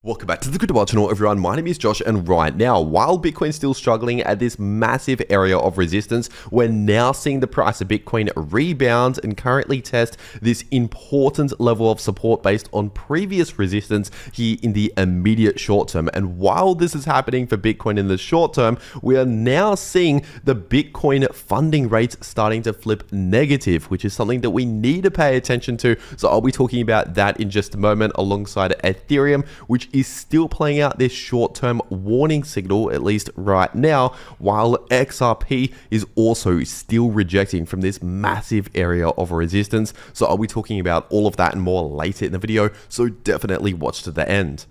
Welcome back to the cryptowrld channel, everyone. My name is Josh, and right now, while Bitcoin's still struggling at this massive area of resistance, we're now seeing the price of Bitcoin rebound and currently test this important level of support based on previous resistance here in the immediate short term. And while this is happening for Bitcoin in the short term, we are now seeing the Bitcoin funding rates starting to flip negative, which is something that we need to pay attention to. So I'll be talking about that in just a moment alongside Ethereum, which is still playing out this short-term warning signal, at least right now, while XRP is also still rejecting from this massive area of resistance. So I'll be talking about all of that and more later in the video, so definitely watch to the end.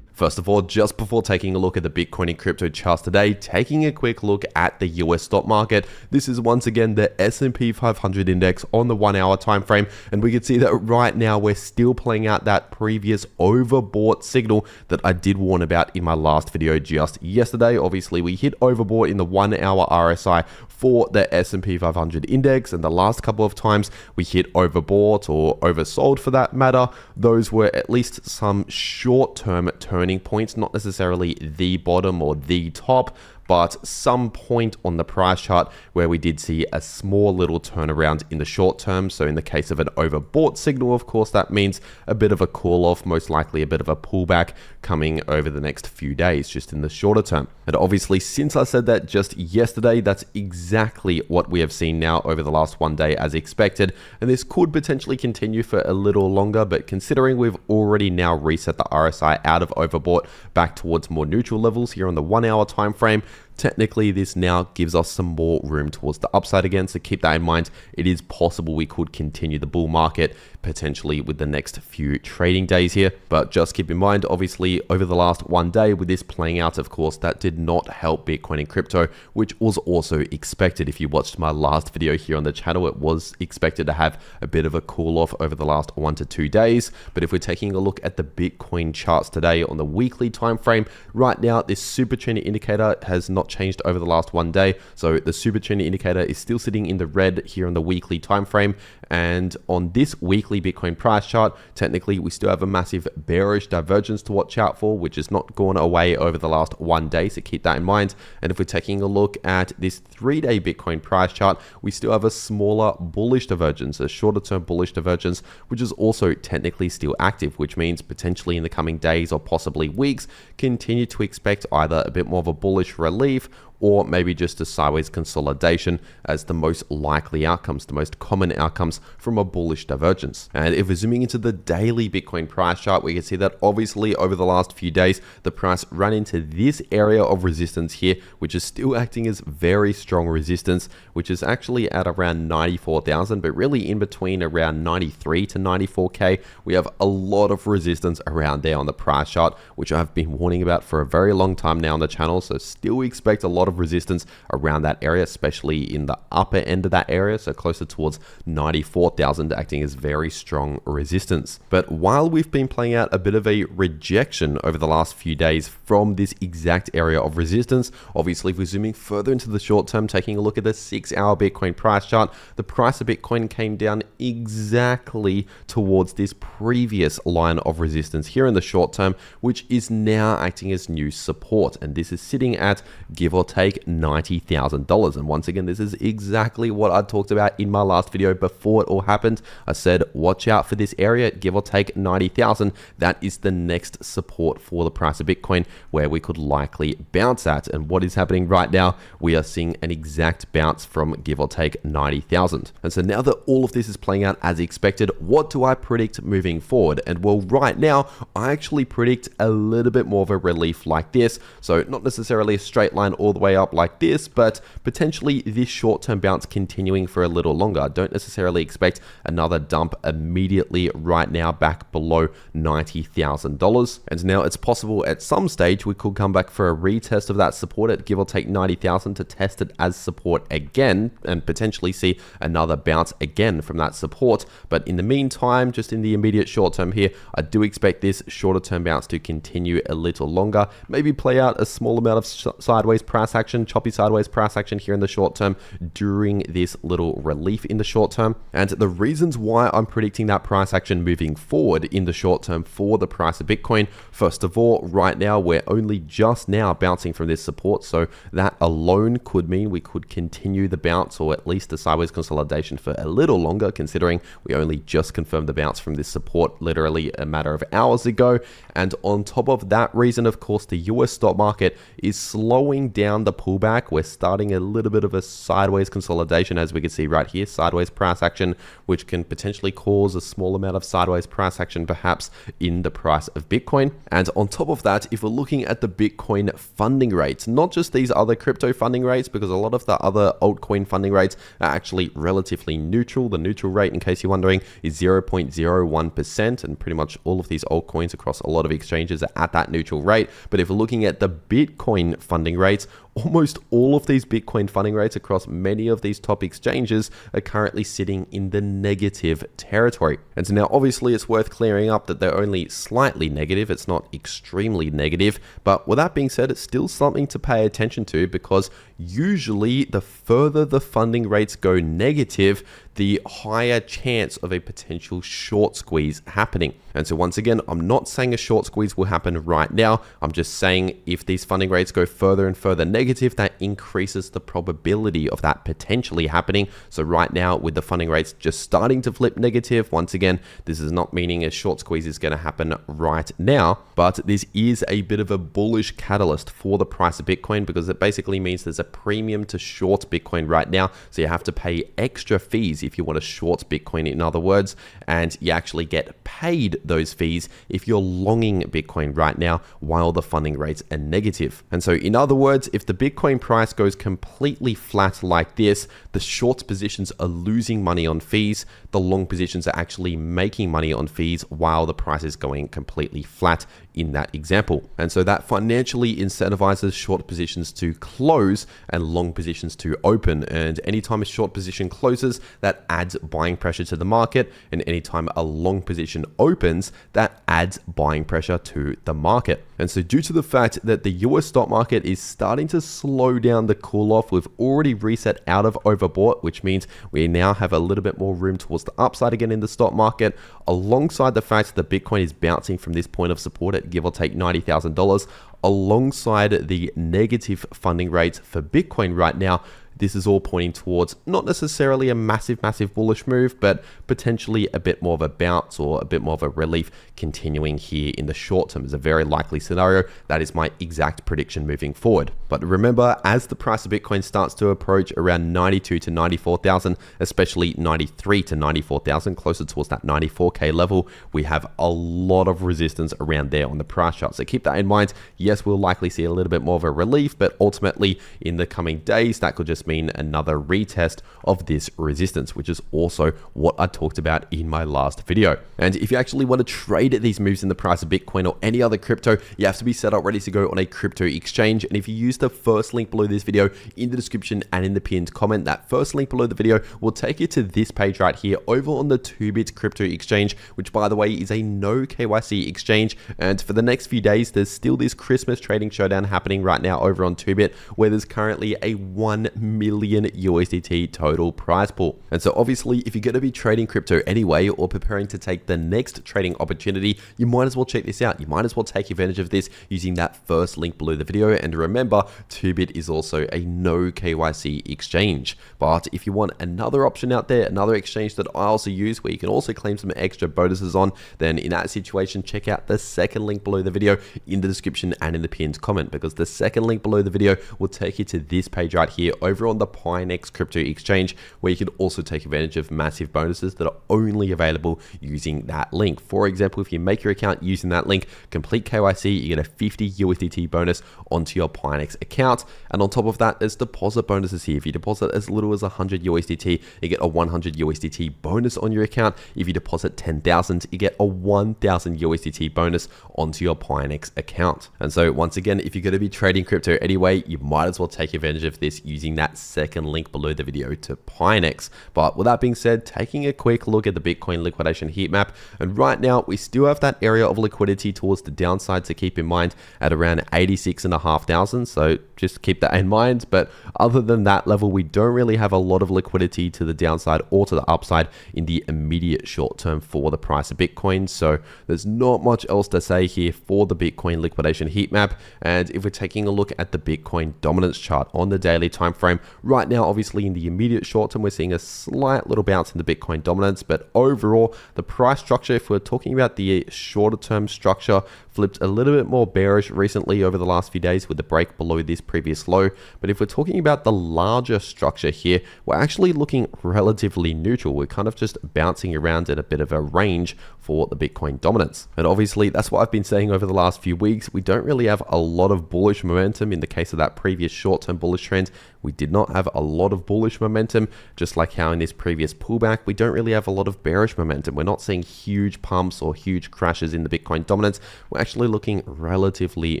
First of all, just before taking a look at the Bitcoin and crypto charts today, taking a quick look at the US stock market. This is once again the S&P 500 index on the 1 hour time frame, and we can see that right now we're still playing out that previous overbought signal that I did warn about in my last video just yesterday. Obviously, we hit overbought in the 1 hour RSI for the S&P 500 index, and the last couple of times we hit overbought or oversold for that matter, those were at least some short-term turning points, not necessarily the bottom or the top, but some point on the price chart where we did see a small little turnaround in the short term. So in the case of an overbought signal, of course, that means a bit of a cool off, most likely a bit of a pullback coming over the next few days, just in the shorter term. And obviously, since I said that just yesterday, that's exactly what we have seen now over the last 1 day as expected. And this could potentially continue for a little longer, but considering we've already now reset the RSI out of overbought back towards more neutral levels here on the 1 hour time frame, technically this now gives us some more room towards the upside again, so keep that in mind. It is possible we could continue the bull market potentially with the next few trading days here, but just keep in mind, obviously over the last 1 day with this playing out, of course, that did not help Bitcoin and crypto, which was also expected. If you watched my last video here on the channel, it was expected to have a bit of a cool off over the last 1 to 2 days. But if we're taking a look at the Bitcoin charts today on the weekly time frame, right now this super trend indicator has not changed over the last 1 day. So the super trend indicator is still sitting in the red here on the weekly time frame. And on this weekly Bitcoin price chart, technically we still have a massive bearish divergence to watch out for, which has not gone away over the last 1 day. So keep that in mind. And if we're taking a look at this 3-day Bitcoin price chart, we still have a smaller bullish divergence, a shorter term bullish divergence, which is also technically still active, which means potentially in the coming days or possibly weeks, continue to expect either a bit more of a bullish relief or maybe just a sideways consolidation as the most likely outcomes, the most common outcomes from a bullish divergence. And if we're zooming into the daily Bitcoin price chart, we can see that obviously over the last few days, the price ran into this area of resistance here, which is still acting as very strong resistance, which is actually at around 94,000, but really in between around 93 to 94K, we have a lot of resistance around there on the price chart, which I've been warning about for a very long time now on the channel. So still expect a lot of resistance around that area, especially in the upper end of that area, so closer towards 94,000, acting as very strong resistance. But while we've been playing out a bit of a rejection over the last few days from this exact area of resistance, obviously if we're zooming further into the short term, taking a look at the 6-hour Bitcoin price chart, the price of Bitcoin came down exactly towards this previous line of resistance here in the short term, which is now acting as new support. And this is sitting at, give or take, $90,000. And once again, this is exactly what I talked about in my last video before it all happened. I said, watch out for this area, give or take 90,000. That is the next support for the price of Bitcoin where we could likely bounce at. And what is happening right now, we are seeing an exact bounce from give or take 90,000. And so now that all of this is playing out as expected, what do I predict moving forward? And well, right now, I actually predict a little bit more of a relief like this. So not necessarily a straight line all the way up like this, but potentially this short-term bounce continuing for a little longer. I don't necessarily expect another dump immediately right now back below $90,000. And now it's possible at some stage we could come back for a retest of that support at give or take 90,000 to test it as support again and potentially see another bounce again from that support. But in the meantime, just in the immediate short term here, I do expect this shorter term bounce to continue a little longer, maybe play out a small amount of sideways price action, choppy sideways price action here in the short term during this little relief in the short term. And the reasons why I'm predicting that price action moving forward in the short term for the price of Bitcoin, first of all, right now we're only just now bouncing from this support, so that alone could mean we could continue the bounce or at least the sideways consolidation for a little longer, considering we only just confirmed the bounce from this support literally a matter of hours ago. And on top of that reason, of course, the US stock market is slowing down the pullback. We're starting a little bit of a sideways consolidation, as we can see right here, sideways price action, which can potentially cause a small amount of sideways price action perhaps in the price of Bitcoin. And on top of that, if we're looking at the Bitcoin funding rates, not just these other crypto funding rates, because a lot of the other altcoin funding rates are actually relatively neutral. The neutral rate, in case you're wondering, is 0.01%, and pretty much all of these altcoins across a lot of exchanges are at that neutral rate. But if we're looking at the Bitcoin funding rates, almost all of these Bitcoin funding rates across many of these top exchanges are currently sitting in the negative territory. And so now obviously it's worth clearing up that they're only slightly negative. It's not extremely negative. But with that being said, it's still something to pay attention to, because usually the further the funding rates go negative, the higher chance of a potential short squeeze happening. And so once again, I'm not saying a short squeeze will happen right now. I'm just saying if these funding rates go further and further negative, that increases the probability of that potentially happening. So right now, with the funding rates just starting to flip negative, once again, this is not meaning a short squeeze is going to happen right now, but this is a bit of a bullish catalyst for the price of Bitcoin, because it basically means there's a premium to short Bitcoin right now. So you have to pay extra fees if you want to short Bitcoin, in other words, and you actually get paid those fees if you're longing Bitcoin right now while the funding rates are negative. And so in other words, if the Bitcoin price goes completely flat like this, the short positions are losing money on fees, the long positions are actually making money on fees while the price is going completely flat in that example. And so that financially incentivizes short positions to close and long positions to open. And anytime a short position closes, that adds buying pressure to the market. And anytime a long position opens, that adds buying pressure to the market. And so due to the fact that the US stock market is starting to slow down the cool off, we've already reset out of overbought, which means we now have a little bit more room towards the upside again in the stock market, alongside the fact that Bitcoin is bouncing from this point of support at give or take $90,000, alongside the negative funding rates for Bitcoin right now. This is all pointing towards not necessarily a massive bullish move, but potentially a bit more of a bounce or a bit more of a relief continuing here in the short term is a very likely scenario. That is my exact prediction moving forward. But remember, as the price of Bitcoin starts to approach around 92 to 94,000, especially 93 to 94,000, closer towards that 94K level, we have a lot of resistance around there on the price chart. So keep that in mind. Yes, we'll likely see a little bit more of a relief, but ultimately in the coming days, that could just mean another retest of this resistance, which is also what I talked about in my last video. And if you actually want to trade these moves in the price of Bitcoin or any other crypto, you have to be set up ready to go on a crypto exchange. And if you use the first link below this video in the description and in the pinned comment, that first link below the video will take you to this page right here over on the 2bit crypto exchange, which by the way is a no KYC exchange. And for the next few days, there's still this Christmas trading showdown happening right now over on 2bit, where there's currently a 1 million USDT total prize pool. And so obviously, if you're going to be trading crypto anyway, or preparing to take the next trading opportunity, you might as well check this out. You might as well take advantage of this using that first link below the video. And remember, 2bit is also a no KYC exchange. But if you want another option out there, another exchange that I also use where you can also claim some extra bonuses on, then in that situation, check out the second link below the video in the description and in the pinned comment, because the second link below the video will take you to this page right here over on the Pinex crypto exchange, where you can also take advantage of massive bonuses that are only available using that link. For example, if you make your account using that link, complete KYC, you get a 50 USDT bonus onto your Pinex account. And on top of that, there's deposit bonuses here. If you deposit as little as 100 USDT, you get a 100 USDT bonus on your account. If you deposit 10,000, you get a 1,000 USDT bonus onto your Pinex account. And so once again, if you're going to be trading crypto anyway, you might as well take advantage of this using that that second link below the video to Pinex. But with that being said, taking a quick look at the Bitcoin liquidation heat map, and right now we still have that area of liquidity towards the downside to keep in mind at around 86,500. So just keep that in mind. But other than that level, we don't really have a lot of liquidity to the downside or to the upside in the immediate short term for the price of Bitcoin. So there's not much else to say here for the Bitcoin liquidation heat map. And if we're taking a look at the Bitcoin dominance chart on the daily time frame, right now obviously in the immediate short term we're seeing a slight little bounce in the Bitcoin dominance, but overall the price structure, if we're talking about the shorter term structure, flipped a little bit more bearish recently over the last few days with the break below this previous low. But if we're talking about the larger structure here, we're actually looking relatively neutral. We're kind of just bouncing around in a bit of a range for the Bitcoin dominance. And obviously that's what I've been saying over the last few weeks. We don't really have a lot of bullish momentum. In the case of that previous short-term bullish trend, we did not have a lot of bullish momentum, just like how in this previous pullback, we don't really have a lot of bearish momentum. We're not seeing huge pumps or huge crashes in the Bitcoin dominance. We're actually looking relatively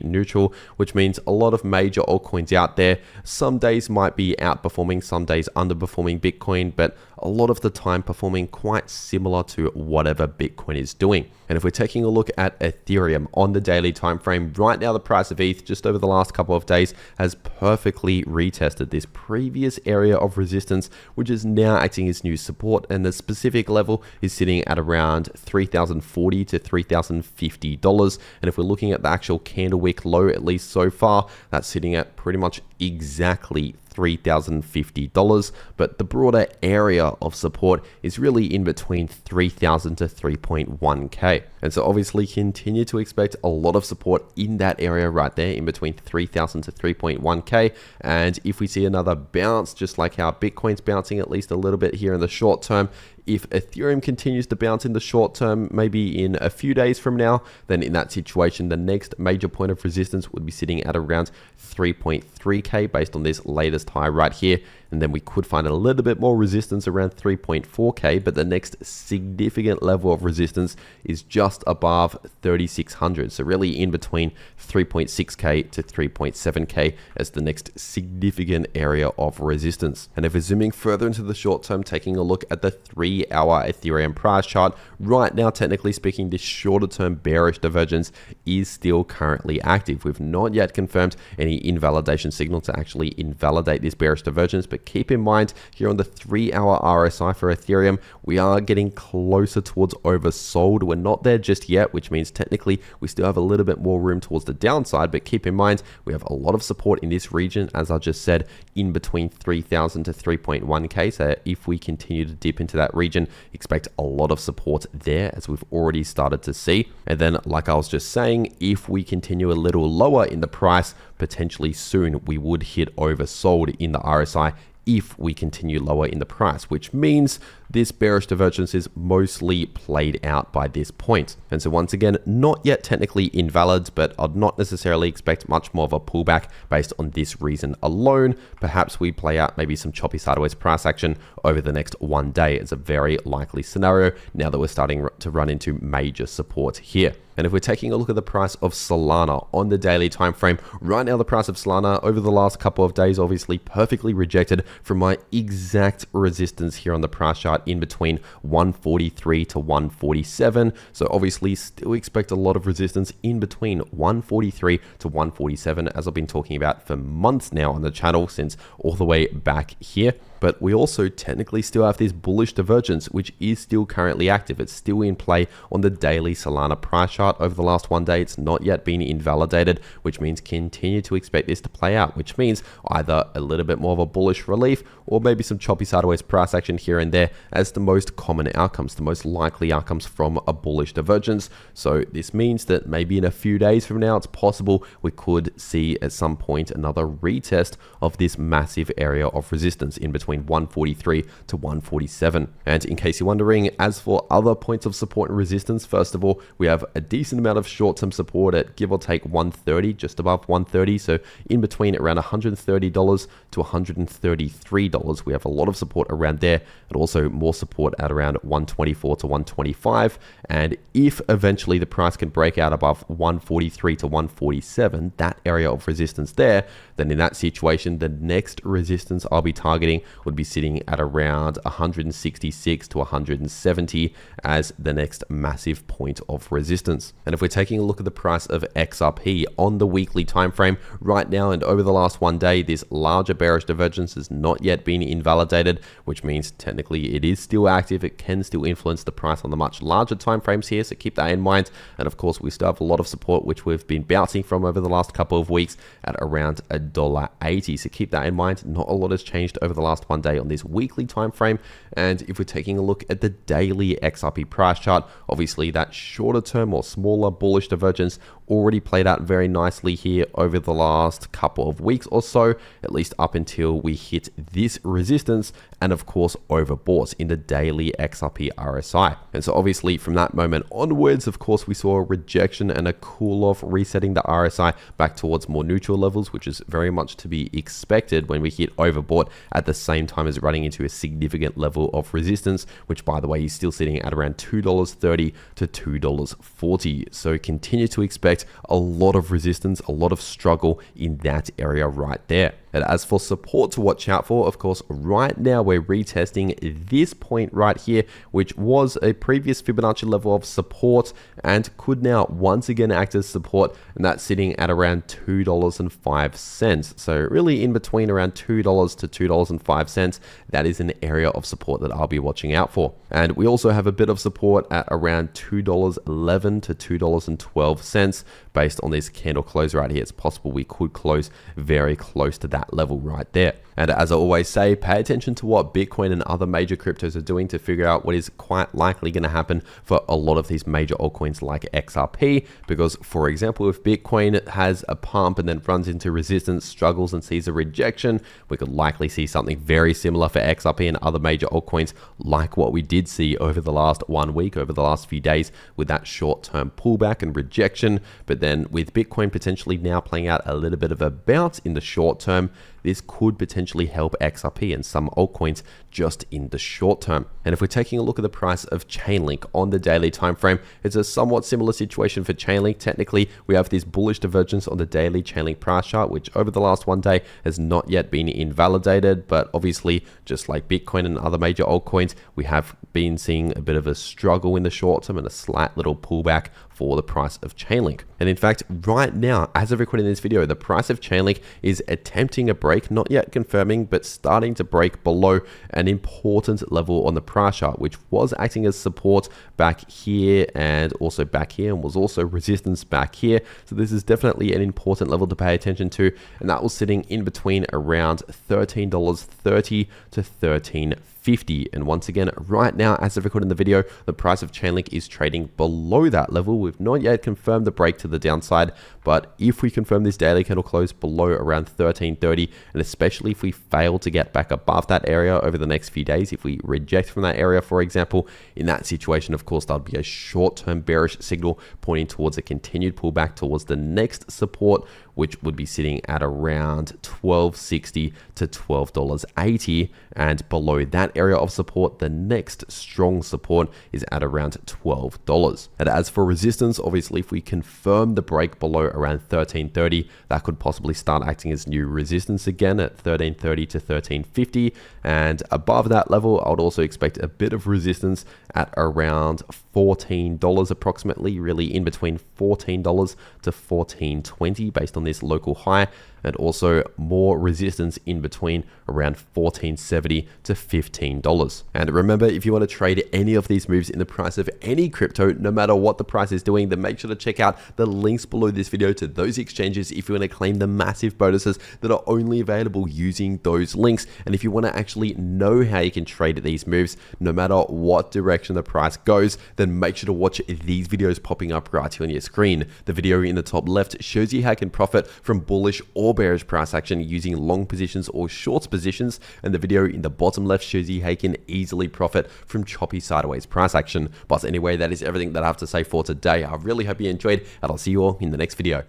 neutral, which means a lot of major altcoins out there. Some days might be outperforming, some days underperforming Bitcoin, but a lot of the time performing quite similar to whatever Bitcoin is doing. And if we're taking a look at Ethereum on the daily time frame, right now the price of ETH just over the last couple of days has perfectly retested this previous area of resistance, which is now acting as new support, and the specific level is sitting at around $3,040 to $3,050. And if we're looking at the actual candle wick low, at least so far, that's sitting at pretty much exactly $3,050, but the broader area of support is really in between 3,000 to 3.1k. And so obviously continue to expect a lot of support in that area right there in between 3,000 to 3.1k. And if we see another bounce, just like how Bitcoin's bouncing at least a little bit here in the short term, if Ethereum continues to bounce in the short term, maybe in a few days from now, then in that situation, the next major point of resistance would be sitting at around 3.3k based on this latest high right here. And then we could find a little bit more resistance around 3.4k, but the next significant level of resistance is just above 3,600. So really in between 3.6k to 3.7k as the next significant area of resistance. And if we're zooming further into the short term, taking a look at the 3-hour Ethereum price chart, right now, technically speaking, this shorter term bearish divergence is still currently active. We've not yet confirmed any invalidation signal to actually invalidate this bearish divergence, but keep in mind here on the 3-hour RSI for Ethereum, we are getting closer towards oversold. We're not there just yet, which means technically we still have a little bit more room towards the downside, but keep in mind we have a lot of support in this region, as I just said, in between 3,000 to 3.1k. So if we continue to dip into that region, expect a lot of support there, as we've already started to see. And then, like I was just saying, if we continue a little lower in the price, potentially soon we would hit oversold in the RSI if we continue lower in the price, which means this bearish divergence is mostly played out by this point. And so once again, not yet technically invalid, but I'd not necessarily expect much more of a pullback based on this reason alone. Perhaps we play out maybe some choppy sideways price action over the next one day. It's a very likely scenario now that we're starting to run into major support here. And if we're taking a look at the price of Solana on the daily time frame, right now the price of Solana over the last couple of days obviously perfectly rejected from my exact resistance here on the price chart in between 143 to 147. So obviously still expect a lot of resistance in between 143 to 147, as I've been talking about for months now on the channel, since all the way back here. But we also technically still have this bullish divergence, which is still currently active. It's still in play on the daily Solana price chart over the last one day. It's not yet been invalidated, which means continue to expect this to play out, which means either a little bit more of a bullish relief or maybe some choppy sideways price action here and there as the most common outcomes, the most likely outcomes from a bullish divergence. So this means that maybe in a few days from now, it's possible we could see at some point another retest of this massive area of resistance in between between 143 to 147. And in case you're wondering, as for other points of support and resistance, first of all, we have a decent amount of short-term support at give or take 130, just above 130. So in between around $130 to $133, we have a lot of support around there, and also more support at around 124 to 125. And if eventually the price can break out above 143 to 147, that area of resistance there, then in that situation, the next resistance I'll be targeting would be sitting at around 166 to 170 as the next massive point of resistance. And if we're taking a look at the price of XRP on the weekly time frame right now and over the last one day, this larger bearish divergence has not yet been invalidated, which means technically it is still active. It can still influence the price on the much larger time frames here, so keep that in mind. And of course, we still have a lot of support which we've been bouncing from over the last couple of weeks at around $1.80. So keep that in mind. Not a lot has changed over the last one day on this weekly time frame. And if we're taking a look at the daily XRP price chart, obviously that shorter term or smaller bullish divergence already played out very nicely here over the last couple of weeks or so, at least up until we hit this resistance and of course overbought in the daily XRP RSI. And so obviously from that moment onwards, of course, we saw a rejection and a cool off, resetting the RSI back towards more neutral levels, which is very much to be expected when we hit overbought at the same time as running into a significant level of resistance, which by the way is still sitting at around $2.30 to $2.40. So continue to expect a lot of resistance, a lot of struggle in that area right there. And as for support to watch out for, of course, right now we're retesting this point right here, which was a previous Fibonacci level of support and could now once again act as support, and that's sitting at around $2.05. So really in between around $2 to $2.05, that is an area of support that I'll be watching out for. And we also have a bit of support at around $2.11 to $2.12 based on this candle close right here. It's possible we could close very close to that level right there. And as I always say, pay attention to what Bitcoin and other major cryptos are doing to figure out what is quite likely going to happen for a lot of these major altcoins like XRP. Because for example, if Bitcoin has a pump and then runs into resistance, struggles and sees a rejection, we could likely see something very similar for XRP and other major altcoins, like what we did see over the last 1 week, over the last few days with that short-term pullback and rejection. But then with Bitcoin potentially now playing out a little bit of a bounce in the short term, this could potentially help XRP and some altcoins just in the short term. And if we're taking a look at the price of Chainlink on the daily time frame, it's a somewhat similar situation for Chainlink. Technically, we have this bullish divergence on the daily Chainlink price chart, which over the last 1 day has not yet been invalidated. But obviously, just like Bitcoin and other major altcoins, we have been seeing a bit of a struggle in the short term and a slight little pullback for the price of Chainlink. And in fact, right now, as of recording this video, the price of Chainlink is attempting a break, not yet confirming, but starting to break below an important level on the price chart, which was acting as support back here and also back here, and was also resistance back here. So this is definitely an important level to pay attention to, and that was sitting in between around $13.30 to $13.50. And once again, right now, as of recording the video, the price of Chainlink is trading below that level. We've not yet confirmed the break to the downside, but if we confirm this daily candle close below around $13.30, and especially if we fail to get back above that area over the next few days, if we reject from that area, for example, in that situation, of course, that'll be a short-term bearish signal pointing towards a continued pullback towards the next support, which would be sitting at around $12.60 to $12.80. And below that area of support, the next strong support is at around $12. And as for resistance, obviously, if we confirm the break below around $13.30, that could possibly start acting as new resistance again at $13.30 to $13.50. And above that level, I would also expect a bit of resistance at around $14 approximately, really in between $14 to $14.20 based on this local high, and also more resistance in between around $14.70 to $15. And remember, if you want to trade any of these moves in the price of any crypto, no matter what the price is doing, then make sure to check out the links below this video to those exchanges if you want to claim the massive bonuses that are only available using those links. And if you want to actually know how you can trade these moves, no matter what direction the price goes, then make sure to watch these videos popping up right here on your screen. The video in the top left shows you how you can profit from bullish or bearish price action using long positions or short positions, and the video in the bottom left shows you how you can easily profit from choppy sideways price action. But anyway, that is everything that I have to say for today. I really hope you enjoyed, and I'll see you all in the next video.